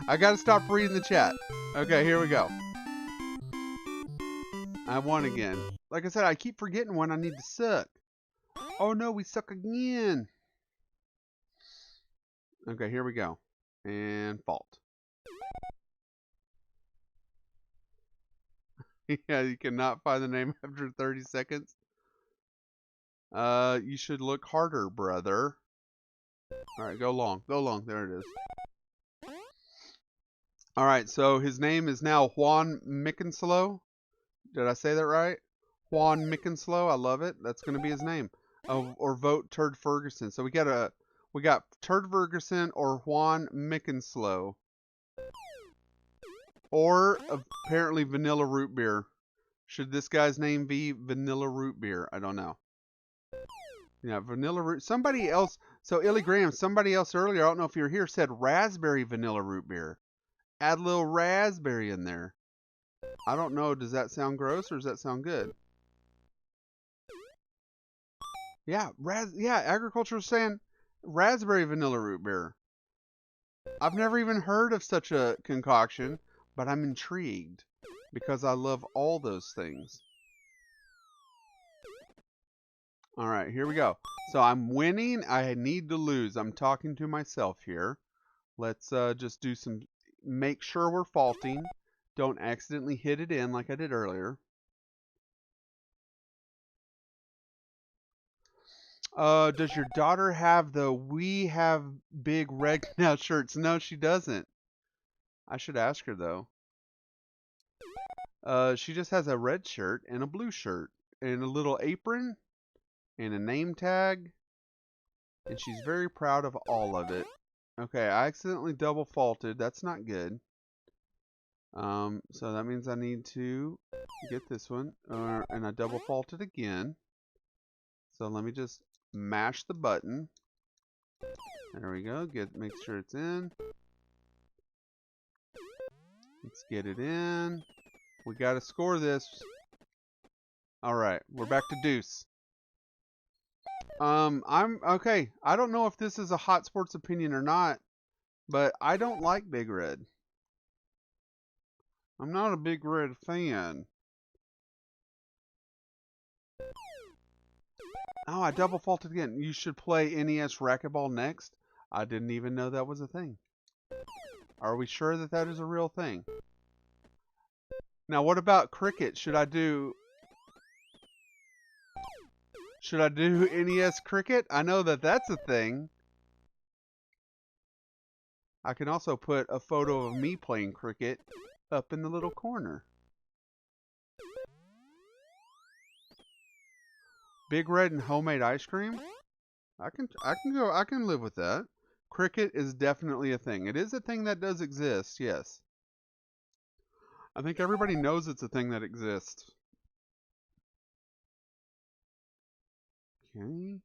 I gotta stop reading the chat. Okay, here we go. I won again. Like I said, I keep forgetting when I need to suck. Oh no, we suck again. Okay, here we go. And fault. Yeah, you cannot find the name after 30 seconds. You should look harder, brother. Alright, go long. Go long. There it is. Alright, so his name is now Juan Mickenslow. Did I say that right? Juan Mickenslow. I love it. That's going to be his name. Or vote Turd Ferguson. So we got Turd Ferguson or Juan Mickenslow. Or apparently Vanilla Root Beer. Should this guy's name be Vanilla Root Beer? I don't know. Yeah, Vanilla Root. Somebody else. So Illy Graham, somebody else earlier, I don't know if you were here, said Raspberry Vanilla Root Beer. Add a little raspberry in there. I don't know. Does that sound gross or does that sound good? Yeah, agriculture is saying raspberry vanilla root beer. I've never even heard of such a concoction, but I'm intrigued because I love all those things. All right, here we go. So I'm winning. I need to lose. I'm talking to myself here. Let's just do some, make sure we're faulting. Don't accidentally hit it in like I did earlier. Does your daughter have the "We Have Big Red Now" shirts? No, she doesn't. I should ask her though. She just has a red shirt and a blue shirt and a little apron and a name tag, and she's very proud of all of it. Okay, I accidentally double faulted. That's not good. So that means I need to get this one, and I double faulted again. So let me just mash the button. There we go. Make sure it's in. Let's get it in. We got to score this. All right, we're back to deuce. I'm okay. I don't know if this is a hot sports opinion or not, but I don't like Big Red. I'm not a Big Red fan. Oh, I double faulted again. You should play NES Racquetball next. I didn't even know that was a thing. Are we sure that that is a real thing? Now, what about cricket? Should I do NES cricket? I know that that's a thing. I can also put a photo of me playing cricket up in the little corner. Big Red and homemade ice cream? I can live with that. Cricket is definitely a thing. It is a thing that does exist, yes. I think everybody knows it's a thing that exists. Okay.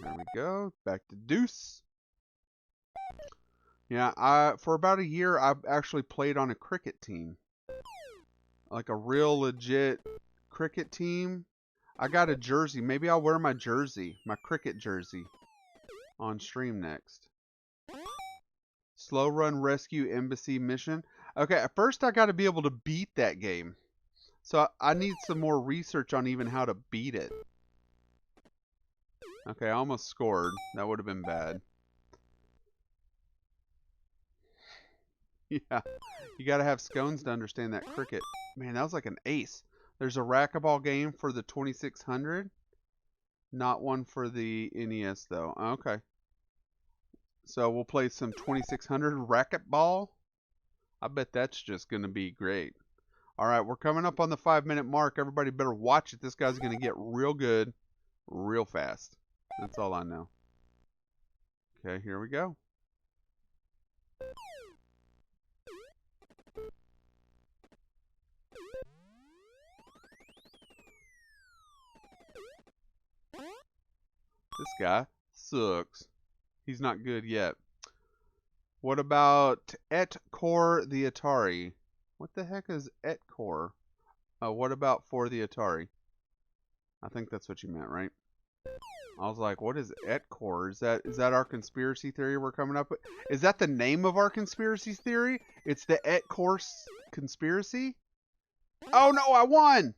There we go. Back to deuce. Yeah, for about a year I've actually played on a cricket team. Like a real legit cricket team. I got a jersey. Maybe I'll wear my jersey, my cricket jersey, on stream next. Slow run rescue embassy mission. Okay, at first I got to be able to beat that game. So I need some more research on even how to beat it. Okay, I almost scored. That would have been bad. Yeah, you got to have scones to understand that cricket. Man, that was like an ace. There's a racquetball game for the 2600. Not one for the NES, though. Okay. So we'll play some 2600 racquetball. I bet that's just going to be great. All right, we're coming up on the 5-minute mark. Everybody better watch it. This guy's going to get real good real fast. That's all I know. Okay, here we go. This guy sucks. He's not good yet. What about Et Core the Atari? What the heck is Et Core? What about for the Atari? I think that's what you meant, right? I was like, what is Etcore? Is that our conspiracy theory we're coming up with? Is that the name of our conspiracy theory? It's the Etcore conspiracy? Oh no, I won!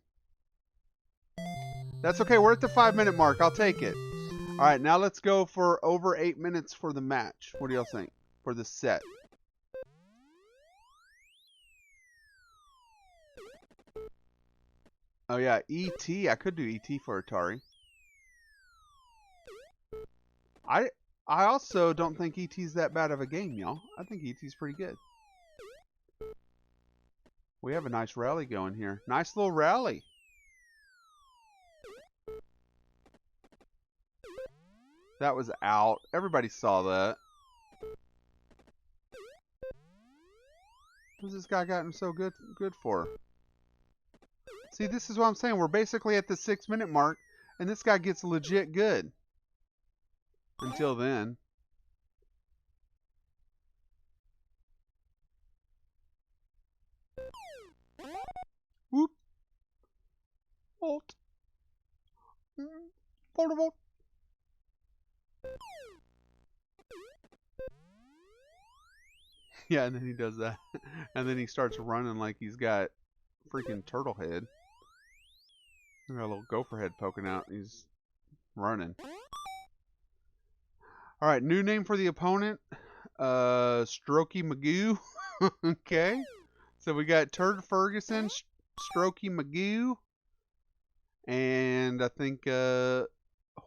That's okay, we're at the 5-minute mark. I'll take it. Alright, now let's go for over 8 minutes for the match. What do y'all think? For the set. Oh yeah, E.T. I could do E.T. for Atari. I also don't think E.T.'s that bad of a game, y'all. I think E.T.'s pretty good. We have a nice rally going here. Nice little rally. That was out. Everybody saw that. What's this guy gotten so good for? See, this is what I'm saying. We're basically at the 6-minute mark, and this guy gets legit good. Until then. Whoop. Volt. Volt. Yeah, and then he does that. And then he starts running like he's got freaking turtle head. He's got a little gopher head poking out. He's running. Alright, new name for the opponent. Strokey Magoo. Okay. So we got Turd Ferguson, Strokey Magoo, and I think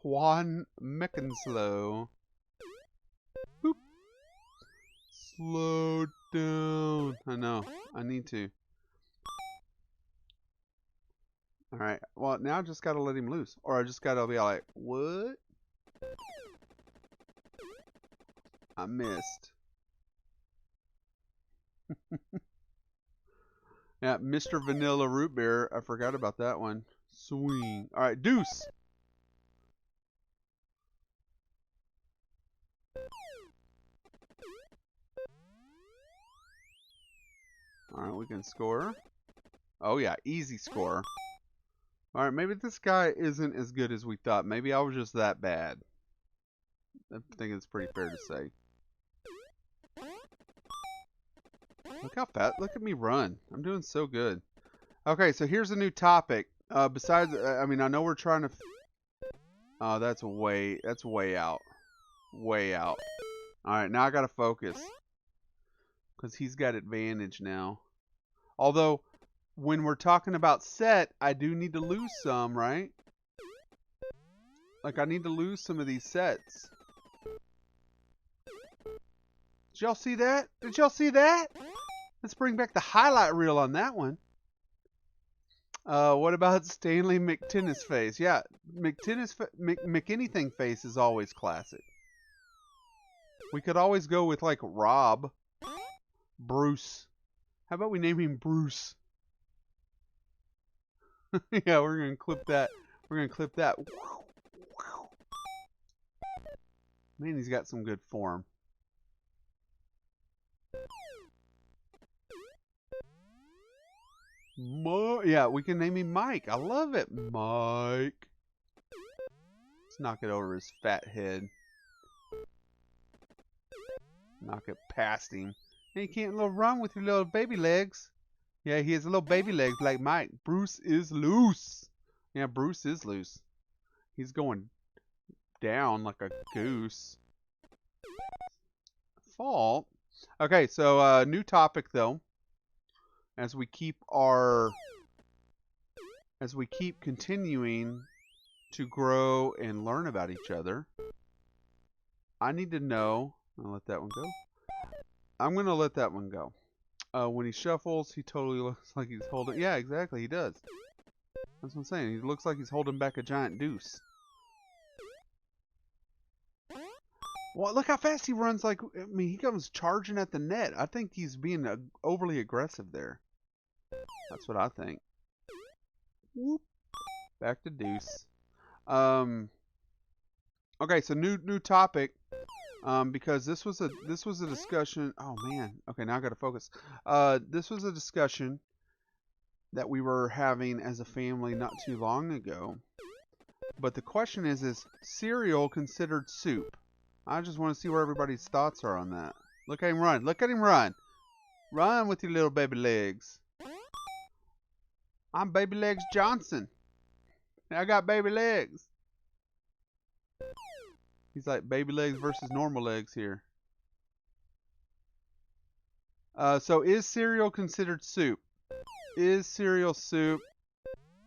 Juan Meckenslow. Boop. Slow down. I know. I need to. Alright. Well, now I just gotta let him loose. Or I just gotta be like, what? I missed. Yeah, Mr. Vanilla Root Beer. I forgot about that one. Swing. Alright, deuce. Alright, we can score. Oh yeah, easy score. Alright, maybe this guy isn't as good as we thought. Maybe I was just that bad. I think it's pretty fair to say. Look how fast. Look at me run. I'm doing so good. Okay, so here's a new topic. Besides, I mean, I know we're trying to. Oh, that's way out. Way out. Alright, now I gotta focus. Because he's got advantage now. Although, when we're talking about set, I do need to lose some, right? Like, I need to lose some of these sets. Did y'all see that? Did y'all see that? Let's bring back the highlight reel on that one. What about Stanley McTennis face? Yeah, McAnything face is always classic. We could always go with like Rob, Bruce. How about we name him Bruce? Yeah, we're gonna clip that. We're gonna clip that. Man, he's got some good form. Yeah, we can name him Mike. I love it, Mike. Let's knock it over his fat head. Knock it past him. Hey, you can't run with your little baby legs. Yeah, he has little baby legs like Mike. Bruce is loose. Yeah, Bruce is loose. He's going down like a goose. Fault. Okay, so new topic though. As we keep continuing to grow and learn about each other, I need to know. I'll let that one go. I'm gonna let that one go. When he shuffles, he totally looks like he's holding. Yeah, exactly, he does. That's what I'm saying. He looks like he's holding back a giant deuce. Well, look how fast he runs. Like, I mean, he comes charging at the net. I think he's being overly aggressive there. That's what I think. Whoop. Back to deuce. Okay, so new topic. Because this was a discussion. Oh man. Okay, now I gotta focus. This was a discussion that we were having as a family not too long ago. But the question is cereal considered soup? I just want to see where everybody's thoughts are on that. Look at him run. Look at him run. Run with your little baby legs. I'm Baby Legs Johnson. I got baby legs. He's like baby legs versus normal legs here. So is cereal considered soup? Is cereal soup?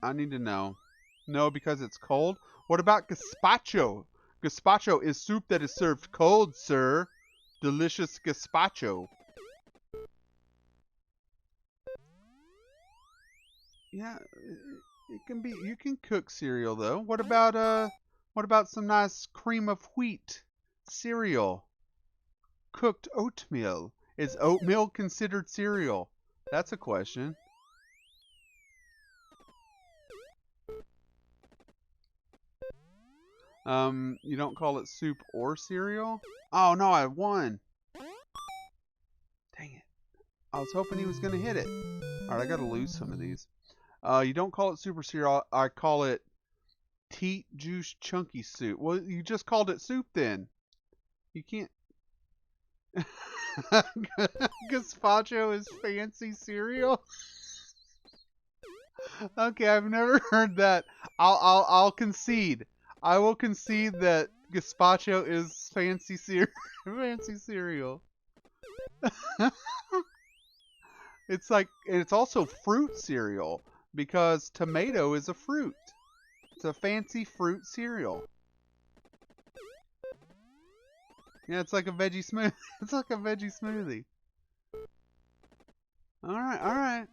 I need to know. No, because it's cold. What about gazpacho? Gazpacho is soup that is served cold, sir. Delicious gazpacho. Yeah, it can be. You can cook cereal though. What about some nice cream of wheat cereal? Cooked oatmeal. Is oatmeal considered cereal? That's a question. You don't call it soup or cereal? Oh no, I won. Dang it. I was hoping he was gonna hit it. Alright, I gotta lose some of these. You don't call it super cereal. I call it teat juice chunky soup. Well, you just called it soup then. You can't. Gazpacho is fancy cereal. Okay, I've never heard that. I'll concede. I will concede that gazpacho is fancy fancy cereal. It's also fruit cereal because tomato is a fruit. It's a fancy fruit cereal. Yeah, it's like a veggie smoothie. It's like a veggie smoothie. All right, all right.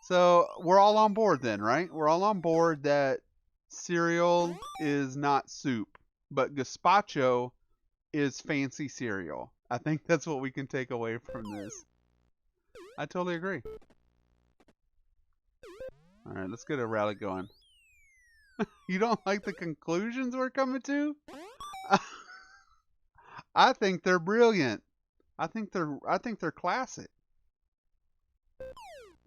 So we're all on board then, right? We're all on board that cereal is not soup, but gazpacho is fancy cereal. I think that's what we can take away from this. I totally agree. All right, let's get a rally going. You don't like the conclusions we're coming to? I think they're brilliant. I think they're classic.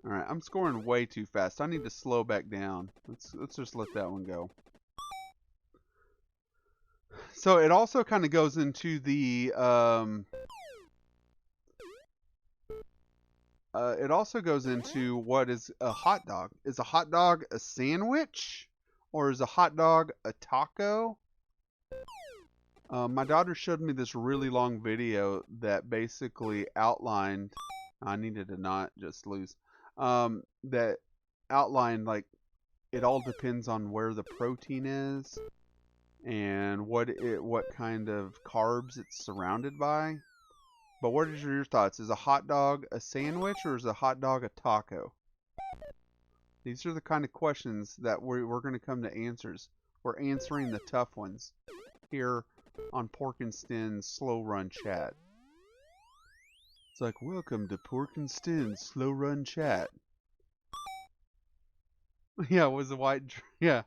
All right, I'm scoring way too fast. I need to slow back down. Let's just let that one go. So it also kind of goes into the it also goes into what is a hot dog. Is a hot dog a sandwich or is a hot dog a taco? My daughter showed me this really long video that basically outlined. I needed to not just lose. That outlined like it all depends on where the protein is and what kind of carbs it's surrounded by. But what is your thoughts? Is a hot dog a sandwich or is a hot dog a taco? These are the kind of questions that we're going to come to answers. We're answering the tough ones here on Pork and Sten's Slow Run Chat. It's like, welcome to Pork and Sten's Slow Run Chat. Yeah, it was a white. Yeah.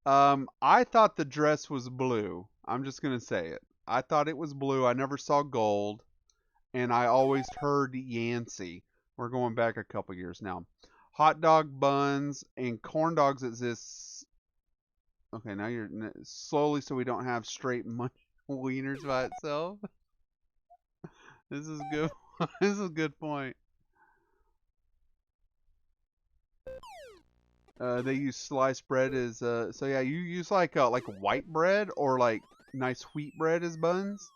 I thought the dress was blue. I'm just gonna say it. I thought it was blue. I never saw gold, and I always heard Yancey. We're going back a couple years now. Hot dog buns and corn dogs exist. Okay, now you're slowly, so we don't have straight wieners by itself. This is good. This is a good point. They use sliced bread as so yeah, you use like white bread or like nice wheat bread as buns.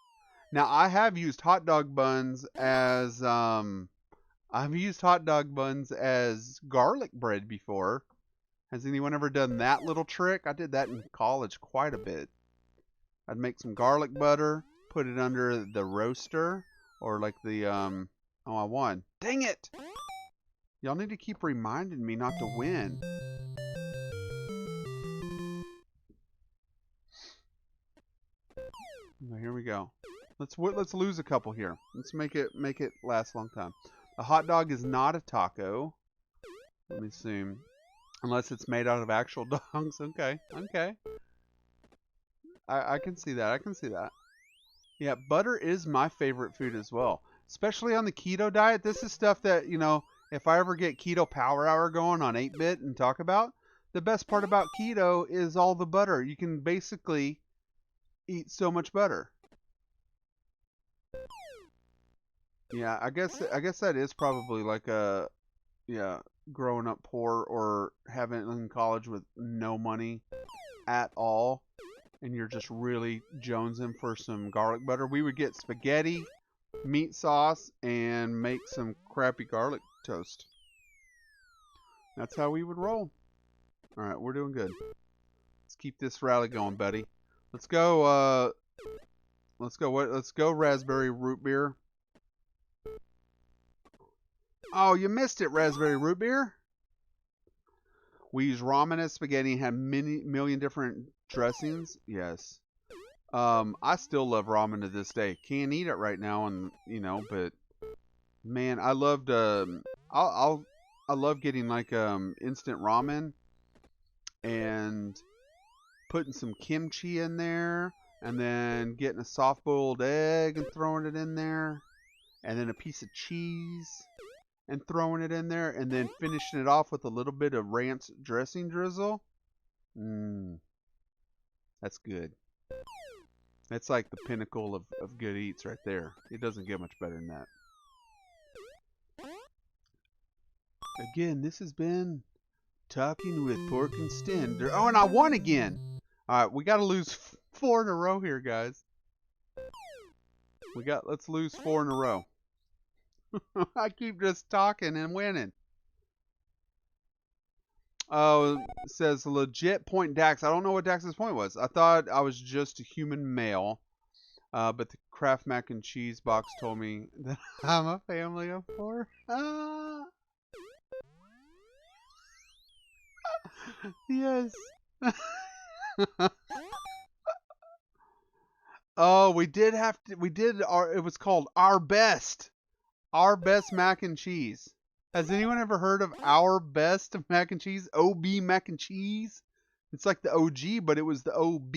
Now I have used hot dog buns as garlic bread before. Has anyone ever done that little trick? I did that in college quite a bit. I'd make some garlic butter, put it under the roaster or like the oh, I won. Dang it! Y'all need to keep reminding me not to win. Okay, here we go. Let's lose a couple here. Let's make it last a long time. A hot dog is not a taco. Let me see. Unless it's made out of actual dogs. Okay, okay. I can see that. I can see that. Yeah, butter is my favorite food as well. Especially on the keto diet. This is stuff that, you know, if I ever get keto power hour going on 8-bit and talk about, the best part about keto is all the butter. You can basically eat so much butter. Yeah, I guess that is probably like a yeah, growing up poor or having it in college with no money at all, and you're just really jonesing for some garlic butter. We would get spaghetti, meat sauce, and make some crappy garlic toast. That's how we would roll. All right, we're doing good. Let's keep this rally going, buddy. Let's go. Let's go. What? Let's go. Raspberry root beer. Oh, you missed it. Raspberry root beer. We use ramen as spaghetti. Had many million different dressings. Yes. I still love ramen to this day. Can't eat it right now, and but man, I loved. I love getting like instant ramen and putting some kimchi in there, and then getting a soft boiled egg and throwing it in there, and then a piece of cheese and throwing it in there, and then finishing it off with a little bit of ranch dressing drizzle. Mmm, that's good. That's like the pinnacle of good eats right there. It doesn't get much better than that. Again, this has been Talking with Pork and Sten. Oh, and I won again. All right, we got to lose 4 in a row here, guys. Let's lose 4 in a row. I keep just talking and winning. Oh, it says legit point Dax. I don't know what Dax's point was. I thought I was just a human male. But the Kraft mac and cheese box told me that I'm a family of 4. Yes. Oh, we did have to. We did our. It was called Our Best. Our Best Mac and Cheese. Has anyone ever heard of Our Best Mac and Cheese? OB Mac and Cheese? It's like the OG, but it was the OB.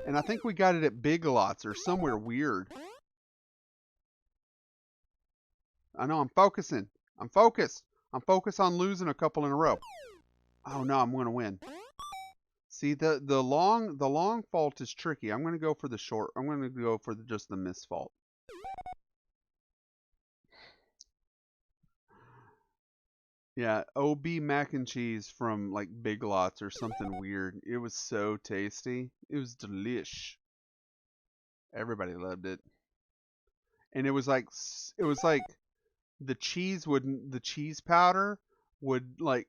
And I think we got it at Big Lots or somewhere weird. I know, I'm focusing. I'm focused. I'm focused on losing a couple in a row. Oh no, I'm gonna win. See, the long fault is tricky. I'm gonna go for the short. I'm gonna go for just the miss fault. Yeah, OB mac and cheese from like Big Lots or something weird. It was so tasty. It was delish. Everybody loved it. And it was like the cheese powder would like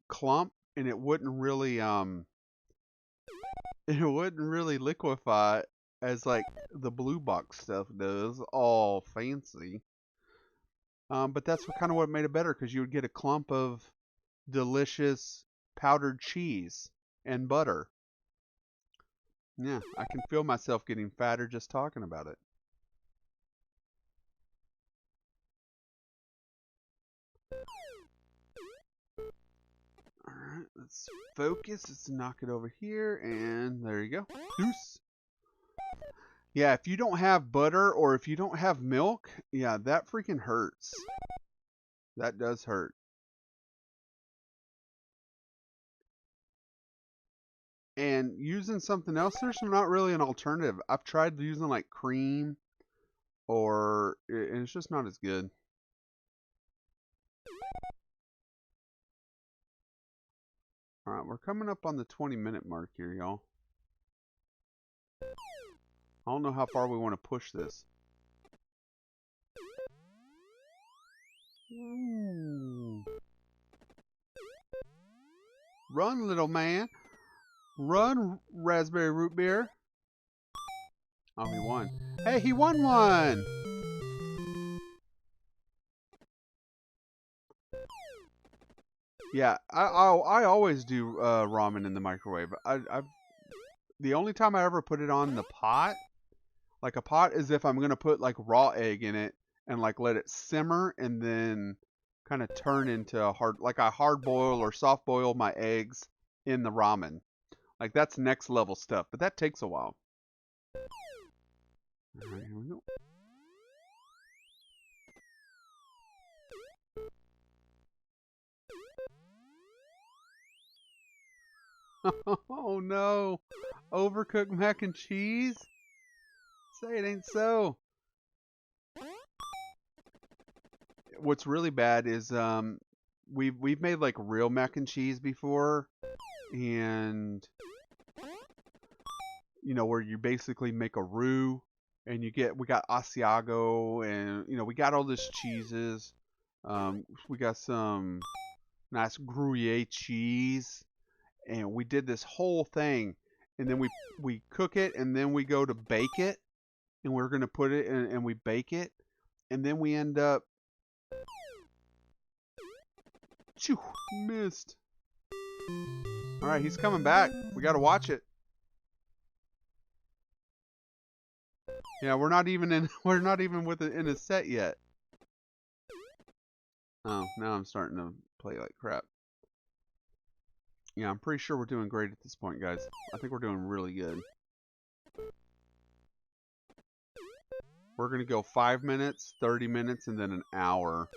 clump, and it wouldn't really it wouldn't really liquefy as like the blue box stuff does, all fancy. But that's kind of what made it better, because you would get a clump of delicious powdered cheese and butter. Yeah, I can feel myself getting fatter just talking about it. Alright, let's focus. Let's knock it over here, and there you go. Deuce. Yeah, if you don't have butter or if you don't have milk, yeah, that freaking hurts. That does hurt. And using something else, there's not really an alternative. I've tried using like cream, and it's just not as good. Alright, we're coming up on the 20-minute mark here, y'all. I don't know how far we want to push this. Ooh. Run, little man. Run, raspberry root beer. Oh, he won. Hey, he won one! Yeah, I always do ramen in the microwave. The only time I ever put it on the pot, like a pot, is if I'm gonna put like raw egg in it and like let it simmer and then kind of turn into like a hard boil or soft boil my eggs in the ramen. Like that's next level stuff, but that takes a while. All right, here we go. Oh no. Overcooked mac and cheese? Say it ain't so. What's really bad is we've made like real mac and cheese before, and you know, where you basically make a roux and we got Asiago, and you know, we got all this cheeses. We got some nice Gruyere cheese, and we did this whole thing, and then we cook it, and then we go to bake it, and we're gonna put it in, and we bake it, and then we end up, phew, missed. All right, he's coming back. We gotta watch it. Yeah, we're not even in we're not even with it in a set yet. Oh, now I'm starting to play like crap. Yeah, I'm pretty sure we're doing great at this point, guys. I think we're doing really good. We're going to go 5 minutes, 30 minutes, and then an hour.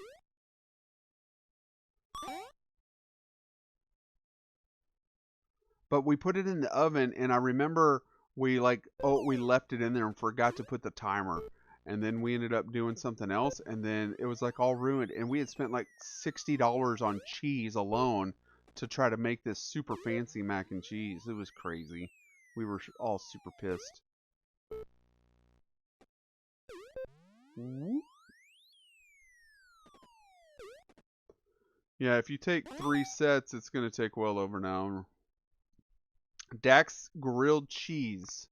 But we put it in the oven, and I remember we left it in there and forgot to put the timer. And then we ended up doing something else, and then it was like all ruined. And we had spent like $60 on cheese alone to try to make this super fancy mac and cheese. It was crazy. We were all super pissed. Yeah, if you take 3 sets, it's going to take well over an hour. Dax grilled cheese.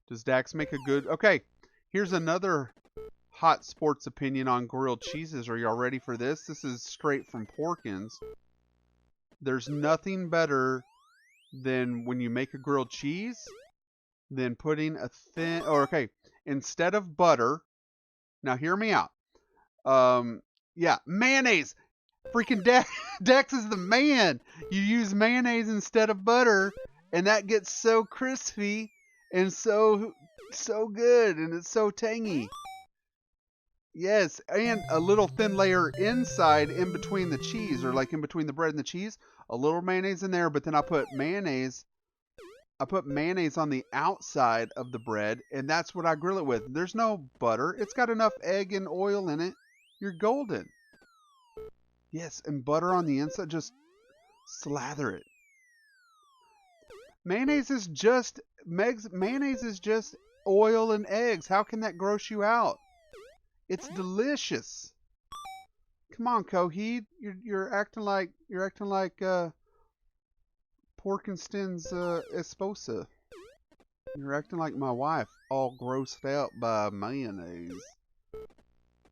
Does Dax make a good... Okay, here's another hot sports opinion on grilled cheeses. Are y'all ready for this? This is straight from Porkins. There's nothing better than when you make a grilled cheese than putting a thin... Or, okay, instead of butter... Now, hear me out. Yeah, mayonnaise. Freaking Dex is the man. You use mayonnaise instead of butter, and that gets so crispy and so good, and it's so tangy. Yes, and a little thin layer inside in between the cheese, or like in between the bread and the cheese. A little mayonnaise in there, but then I put mayonnaise on the outside of the bread, and that's what I grill it with. There's no butter. It's got enough egg and oil in it. You're golden. Yes, and butter on the inside. Just slather it. Mayonnaise is just oil and eggs. How can that gross you out? It's delicious. Come on, Coheed. You're acting like Pork and Sten's esposa. You're acting like my wife, all grossed out by mayonnaise.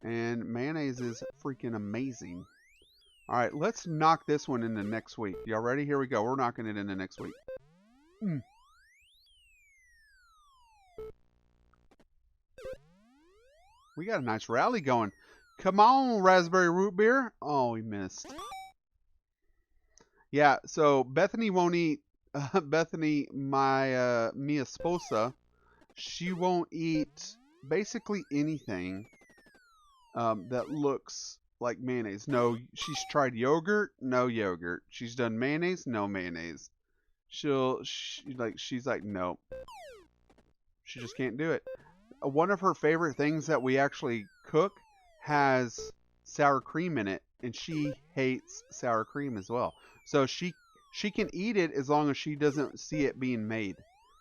And mayonnaise is freaking amazing. Alright, let's knock this one into next week. Y'all ready? Here we go. We're knocking it into next week. We got a nice rally going. Come on, raspberry root beer. Oh, we missed. Yeah, so Bethany won't eat. Bethany, mi esposa, she won't eat basically anything that looks like mayonnaise. No, she's tried yogurt, no yogurt. She's done mayonnaise, no mayonnaise. She's like, nope. She just can't do it. One of her favorite things that we actually cook has sour cream in it, and she hates sour cream as well. So she can eat it as long as she doesn't see it being made.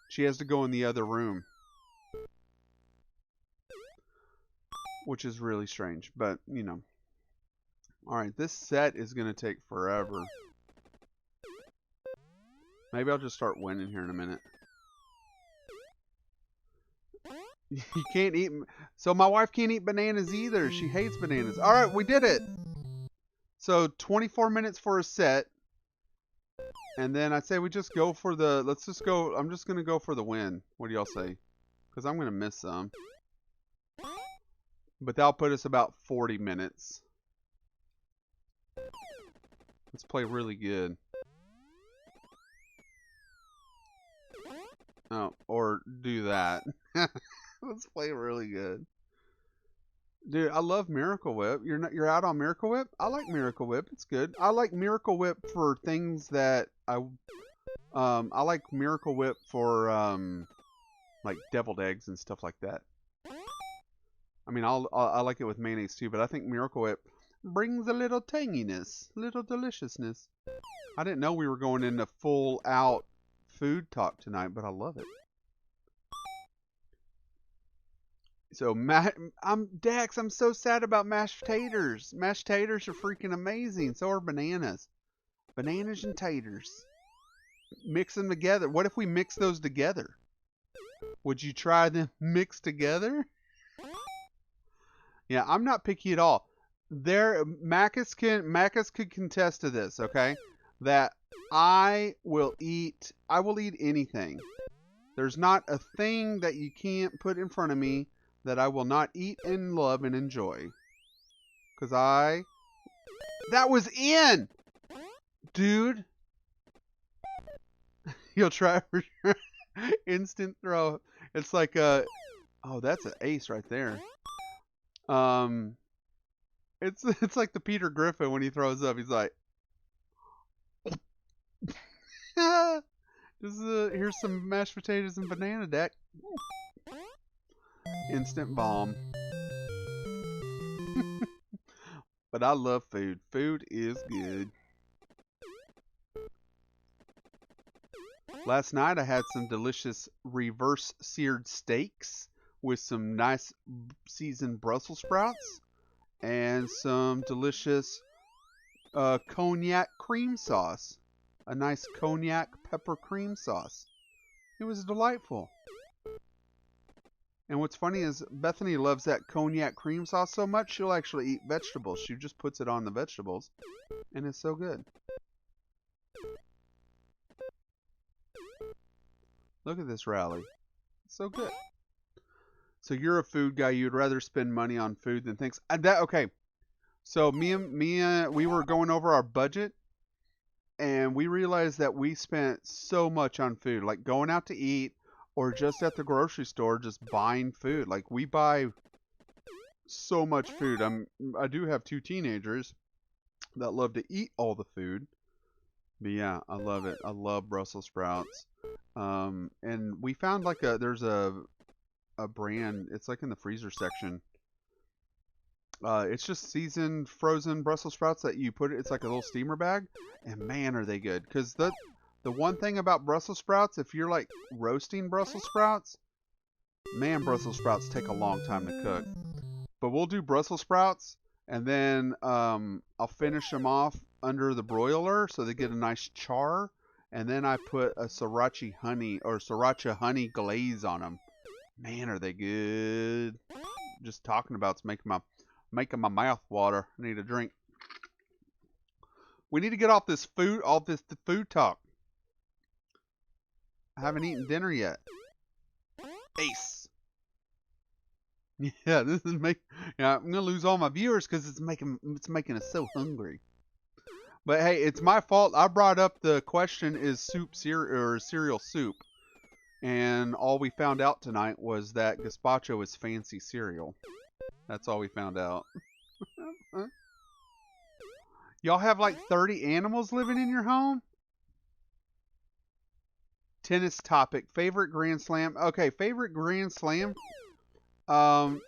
She has to go in the other room, which is really strange, but you know. Alright, this set is going to take forever. Maybe I'll just start winning here in a minute. You can't eat... So my wife can't eat bananas either. She hates bananas. Alright, we did it! So 24 minutes for a set. And then I say we just go for the... Let's just go... I'm just going to go for the win. What do y'all say? Because I'm going to miss some. But that'll put us about 40 minutes. Let's play really good. Oh, or do that. Let's play really good. Dude, I love Miracle Whip. You're out on Miracle Whip? I like Miracle Whip. It's good. I like Miracle Whip for things that I like Miracle Whip for like deviled eggs and stuff like that. I mean, I like it with mayonnaise too, but I think Miracle Whip brings a little tanginess, little deliciousness. I didn't know we were going into full out food talk tonight, but I love it. So, I'm Dax. I'm so sad about mashed taters. Mashed taters are freaking amazing. So are bananas. Bananas and taters. Mix them together. What if we mix those together? Would you try them mixed together? Yeah, I'm not picky at all. Macus could contest to this, okay? That I will eat anything. There's not a thing that you can't put in front of me that I will not eat and love and enjoy. Cause that was in, dude. You'll try for sure. Instant throw. It's like oh, that's an ace right there. Um, it's like the Peter Griffin when he throws up. He's like, here's some mashed potatoes and banana deck. Instant bomb. But I love food. Food is good. Last night I had some delicious reverse seared steaks with some nice seasoned Brussels sprouts and some delicious cognac cream sauce. A nice cognac pepper cream sauce. It was delightful. And what's funny is Bethany loves that cognac cream sauce so much she'll actually eat vegetables. She just puts it on the vegetables. And it's so good. Look at this rally. It's so good. So you're a food guy. You'd rather spend money on food than things. Okay. So we were going over our budget. And we realized that we spent so much on food. Like going out to eat. Or just at the grocery store, just buying food. Like we buy so much food. I do have 2 teenagers that love to eat all the food. But yeah, I love it. I love Brussels sprouts. And we found like there's a brand. It's like in the freezer section. It's just seasoned frozen Brussels sprouts that you put it. It's like a little steamer bag, and man, are they good. Because the one thing about Brussels sprouts, if you're like roasting Brussels sprouts, man, Brussels sprouts take a long time to cook. But we'll do Brussels sprouts, and then I'll finish them off under the broiler so they get a nice char, and then I put a sriracha honey glaze on them. Man, are they good! Just talking about it's making my mouth water. I need a drink. We need to get off this food talk. I haven't eaten dinner yet. Ace. Yeah, I'm gonna lose all my viewers because it's making us so hungry. But hey, it's my fault. I brought up the question: is cereal soup? And all we found out tonight was that gazpacho is fancy cereal. That's all we found out. Y'all have like 30 animals living in your home? Tennis topic. Favorite Grand Slam? Okay, favorite Grand Slam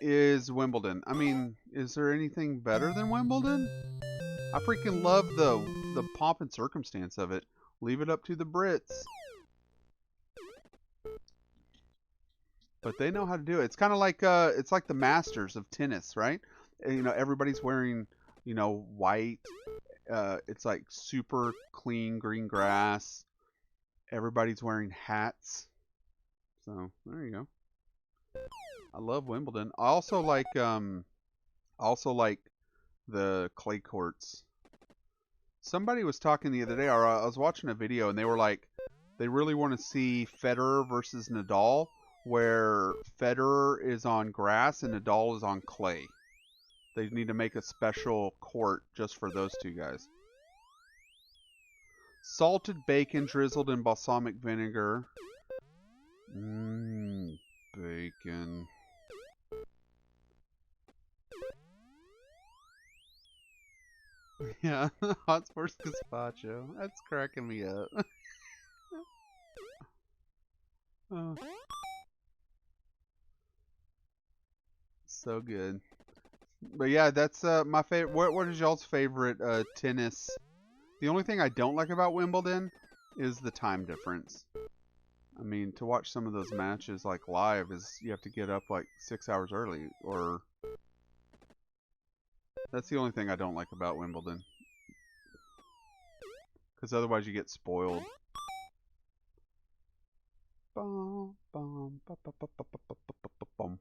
is Wimbledon. I mean, is there anything better than Wimbledon? I freaking love the pomp and circumstance of it. Leave it up to the Brits. But they know how to do it. It's kind of like it's like the Masters of tennis, right? And, you know, everybody's wearing, you know, white. It's like super clean green grass. Everybody's wearing hats. So there you go. I love Wimbledon. I also like the clay courts. Somebody was talking the other day, or I was watching a video, and they were like, they really want to see Federer versus Nadal, where Federer is on grass and Nadal is on clay. They need to make a special court just for those two guys. Salted bacon drizzled in balsamic vinegar. Bacon. Yeah, hot sports gazpacho. That's cracking me up. Oh, so good. But yeah, that's my favorite. What is y'all's favorite tennis? The only thing I don't like about Wimbledon is the time difference. I mean, to watch some of those matches like live is you have to get up like 6 hours early, or that's the only thing I don't like about Wimbledon, because otherwise you get spoiled. Bum, bum, ba, ba, ba, ba, ba, ba, ba, ba, ba, bum.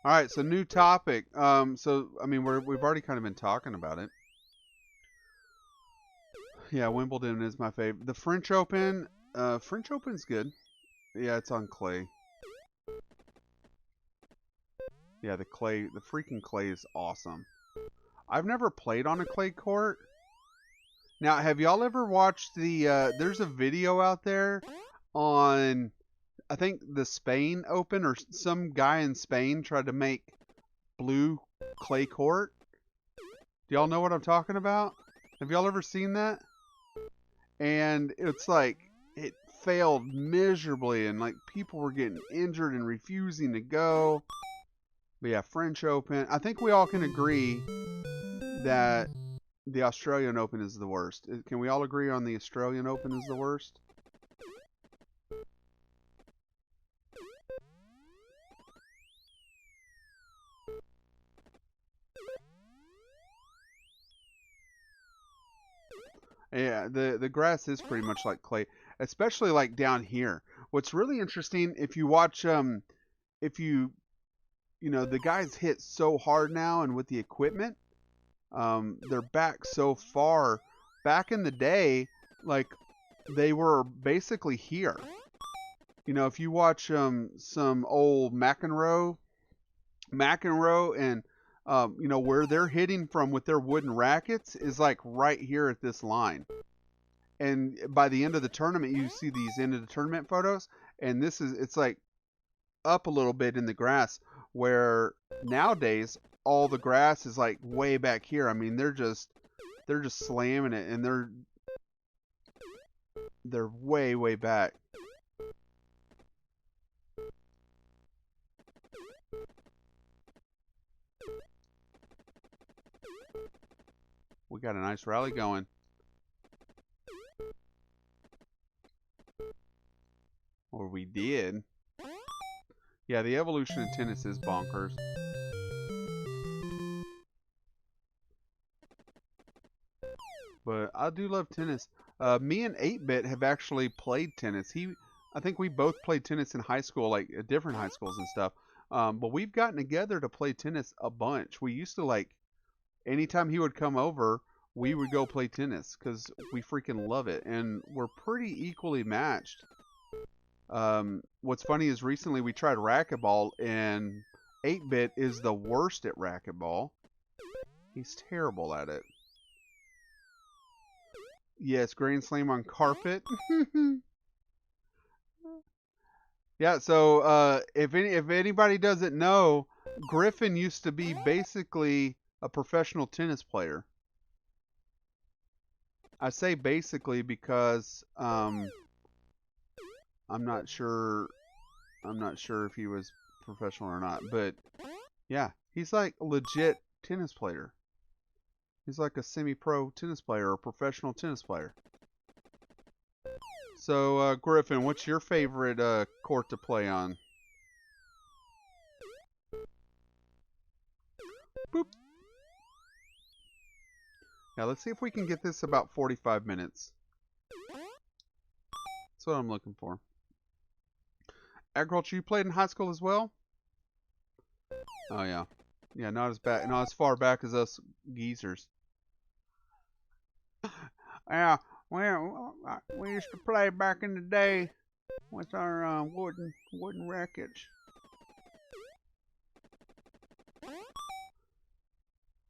All right, so new topic. So I mean, we've already kind of been talking about it. Yeah, Wimbledon is my favorite. The French Open, French Open's good. Yeah, it's on clay. Yeah, the freaking clay is awesome. I've never played on a clay court. Now, have y'all ever watched the? There's a video out there on, I think the Spain Open, or some guy in Spain tried to make blue clay court. Do y'all know what I'm talking about? Have y'all ever seen that? And it's like it failed miserably, and like people were getting injured and refusing to go. But yeah, French Open. I think we all can agree that the Australian Open is the worst. Can we all agree on the Australian Open is the worst? Yeah, the grass is pretty much like clay, especially like down here. What's really interesting, if you watch if you know, the guys hit so hard now, and with the equipment, they're back so far. Back in the day, like they were basically here. You know, if you watch some old McEnroe, and you know where they're hitting from with their wooden rackets is like right here at this line. And by the end of the tournament, you see these end of the tournament photos, and it's like up a little bit in the grass, where nowadays all the grass is like way back here. I mean, they're just slamming it, and they're way back. We got a nice rally going. Or we did. Yeah, the evolution of tennis is bonkers. But I do love tennis. Me and 8-Bit have actually played tennis. I think we both played tennis in high school, like at different high schools and stuff. But we've gotten together to play tennis a bunch. We used to like, anytime he would come over, we would go play tennis because we freaking love it, and we're pretty equally matched. What's funny is recently we tried racquetball, and 8-Bit is the worst at racquetball. He's terrible at it. Yes, Grand Slam on carpet. Yeah, so if anybody doesn't know, Griffin used to be basically a professional tennis player. I say basically because I'm not sure if he was professional or not, but yeah, he's like a legit tennis player. He's like a semi-pro tennis player or professional tennis player. So, Griffin, what's your favorite court to play on? Boop. Now, let's see if we can get this about 45 minutes. That's what I'm looking for. Agriculture, you played in high school as well? Oh, yeah. Yeah, not as far back as us geezers. Yeah, well, we used to play back in the day with our wooden rackets.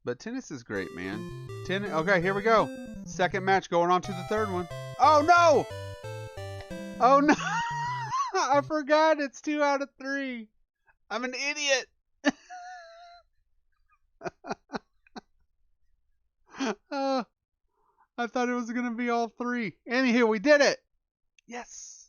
But tennis is great, man. Tennis. Okay, here we go. Second match going on to the third one. Oh no! Oh no! I forgot it's 2 out of 3. I'm an idiot. uh, I thought it was gonna be all three. Anywho, we did it. Yes.